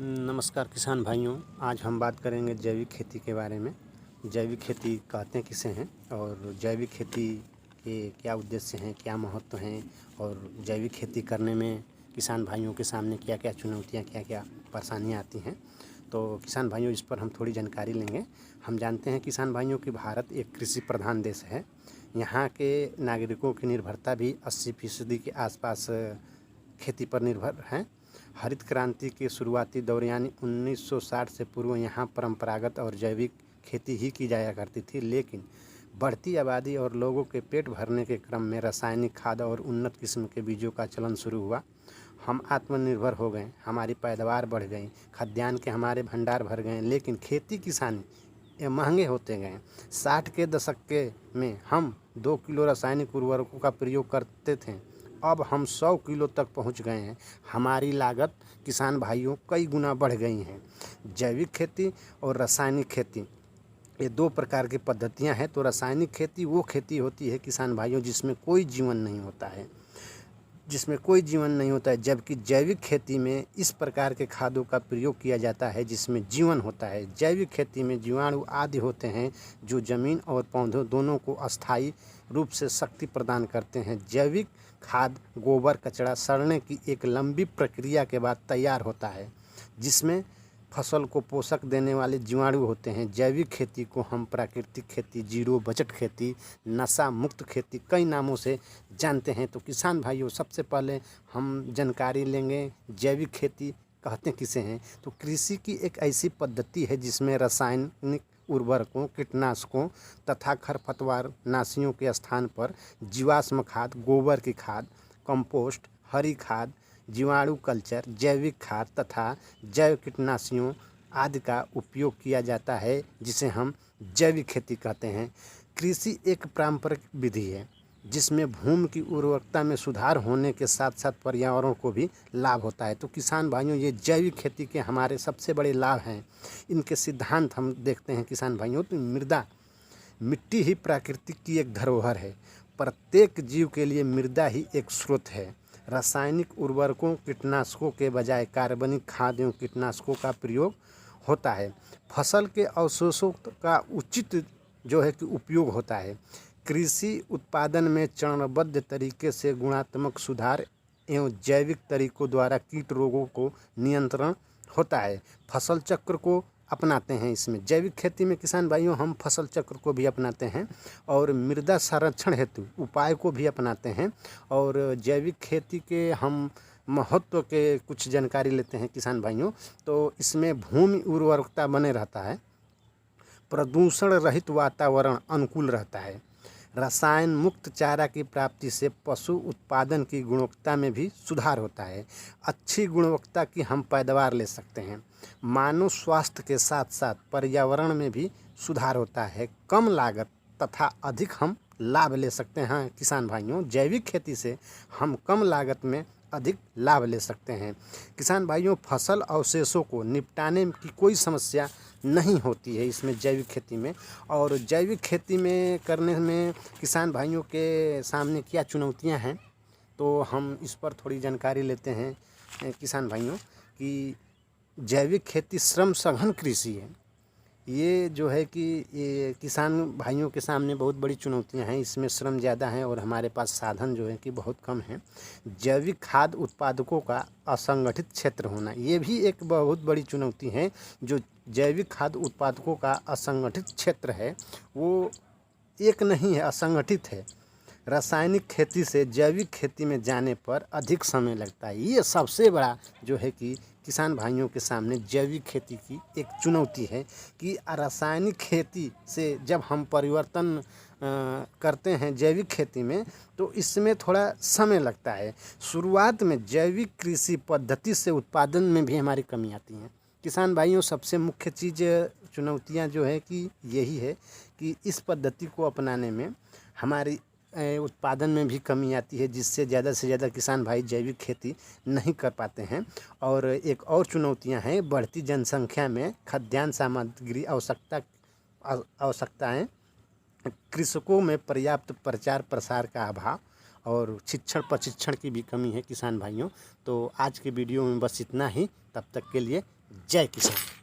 नमस्कार किसान भाइयों। आज हम बात करेंगे जैविक खेती के बारे में। जैविक खेती कहते किसे हैं और जैविक खेती के क्या उद्देश्य हैं, क्या महत्व हैं और जैविक खेती करने में किसान भाइयों के सामने क्या क्या चुनौतियां, क्या क्या परेशानियां आती हैं। तो किसान भाइयों, इस पर हम थोड़ी जानकारी लेंगे। हम जानते हैं किसान भाइयों कि भारत एक कृषि प्रधान देश है। यहाँ के नागरिकों की निर्भरता भी 80% के आसपास खेती पर निर्भर है। हरित क्रांति के शुरुआती दौर यानी 1960 से पूर्व यहाँ परंपरागत और जैविक खेती ही की जाया करती थी, लेकिन बढ़ती आबादी और लोगों के पेट भरने के क्रम में रासायनिक खाद और उन्नत किस्म के बीजों का चलन शुरू हुआ। हम आत्मनिर्भर हो गए, हमारी पैदावार बढ़ गई, खाद्यान्न के हमारे भंडार भर गए, लेकिन खेती किसानी ये महंगे होते गए। 60 के दशक के में हम 2 किलो रासायनिक उर्वरकों का प्रयोग करते थे, अब हम 100 किलो तक पहुंच गए हैं। हमारी लागत किसान भाइयों कई गुना बढ़ गई हैं। जैविक खेती और रासायनिक खेती ये 2 प्रकार की पद्धतियां हैं। तो रासायनिक खेती वो खेती होती है किसान भाइयों जिसमें कोई जीवन नहीं होता है, जबकि जैविक खेती में इस प्रकार के खादों का प्रयोग किया जाता है जिसमें जीवन होता है। जैविक खेती में जीवाणु आदि होते हैं जो जमीन और पौधों दोनों को अस्थायी रूप से शक्ति प्रदान करते हैं। जैविक खाद गोबर कचरा सड़ने की एक लंबी प्रक्रिया के बाद तैयार होता है, जिसमें फसल को पोषक देने वाले जीवाणु होते हैं। जैविक खेती को हम प्राकृतिक खेती, जीरो बजट खेती, नशा मुक्त खेती कई नामों से जानते हैं। तो किसान भाइयों, सबसे पहले हम जानकारी लेंगे जैविक खेती कहते किसे हैं। तो कृषि की एक ऐसी पद्धति है जिसमें रासायनिक उर्वरकों, कीटनाशकों तथा खरपतवार नाशियों के स्थान पर जीवाश्म खाद, गोबर की खाद, कंपोस्ट, हरी खाद, जीवाणु कल्चर, जैविक खाद तथा जैव कीटनाशियों आदि का उपयोग किया जाता है, जिसे हम जैविक खेती कहते हैं। कृषि एक पारंपरिक विधि है जिसमें भूमि की उर्वरकता में सुधार होने के साथ साथ पर्यावरण को भी लाभ होता है। तो किसान भाइयों, ये जैविक खेती के हमारे सबसे बड़े लाभ हैं। इनके सिद्धांत हम देखते हैं किसान भाइयों। तो मिट्टी ही प्रकृति की एक धरोहर है। प्रत्येक जीव के लिए मृदा ही एक स्रोत है। रासायनिक उर्वरकों, कीटनाशकों के बजाय कार्बनिक खाद एवं कीटनाशकों का प्रयोग होता है। फसल के अवशेषों का उचित उपयोग होता है। कृषि उत्पादन में चरणबद्ध तरीके से गुणात्मक सुधार एवं जैविक तरीकों द्वारा कीट रोगों को नियंत्रण होता है। फसल चक्र को अपनाते हैं। इसमें जैविक खेती में किसान भाइयों हम फसल चक्र को भी अपनाते हैं और मृदा संरक्षण हेतु उपाय को भी अपनाते हैं। और जैविक खेती के हम महत्व के कुछ जानकारी लेते हैं किसान भाइयों। तो इसमें भूमि उर्वरकता बने रहता है, प्रदूषण रहित वातावरण अनुकूल रहता है, रसायन मुक्त चारा की प्राप्ति से पशु उत्पादन की गुणवत्ता में भी सुधार होता है। अच्छी गुणवत्ता की हम पैदावार ले सकते हैं। मानव स्वास्थ्य के साथ साथ पर्यावरण में भी सुधार होता है। कम लागत तथा अधिक हम लाभ ले सकते हैं। किसान भाइयों, जैविक खेती से हम कम लागत में अधिक लाभ ले सकते हैं। किसान भाइयों, फसल अवशेषों को निपटाने की कोई समस्या नहीं होती है इसमें जैविक खेती में। और जैविक खेती में करने में किसान भाइयों के सामने क्या चुनौतियां हैं, तो हम इस पर थोड़ी जानकारी लेते हैं किसान भाइयों कि जैविक खेती श्रम सघन कृषि है। ये किसान भाइयों के सामने बहुत बड़ी चुनौतियां हैं। इसमें श्रम ज़्यादा है और हमारे पास साधन बहुत कम है। जैविक खाद उत्पादकों का असंगठित क्षेत्र होना, ये भी एक बहुत बड़ी चुनौती है। जो जैविक खाद उत्पादकों का असंगठित क्षेत्र है वो एक नहीं है, असंगठित है। रासायनिक खेती से जैविक खेती में जाने पर अधिक समय लगता है। ये सबसे बड़ा कि किसान भाइयों के सामने जैविक खेती की एक चुनौती है कि रासायनिक खेती से जब हम परिवर्तन करते हैं जैविक खेती में, तो इसमें थोड़ा समय लगता है। शुरुआत में जैविक कृषि पद्धति से उत्पादन में भी हमारी कमी आती है। किसान भाइयों, सबसे मुख्य चीज़ चुनौतियां कि यही है कि इस पद्धति को अपनाने में हमारी उत्पादन में भी कमी आती है, जिससे ज़्यादा से ज़्यादा किसान भाई जैविक खेती नहीं कर पाते हैं। और एक और चुनौतियां हैं, बढ़ती जनसंख्या में खाद्यान्न सामग्री आवश्यकताएं, कृषकों में पर्याप्त प्रचार प्रसार का अभाव और शिक्षण प्रशिक्षण की भी कमी है किसान भाइयों। तो आज के वीडियो में बस इतना ही। तब तक के लिए जय किसान।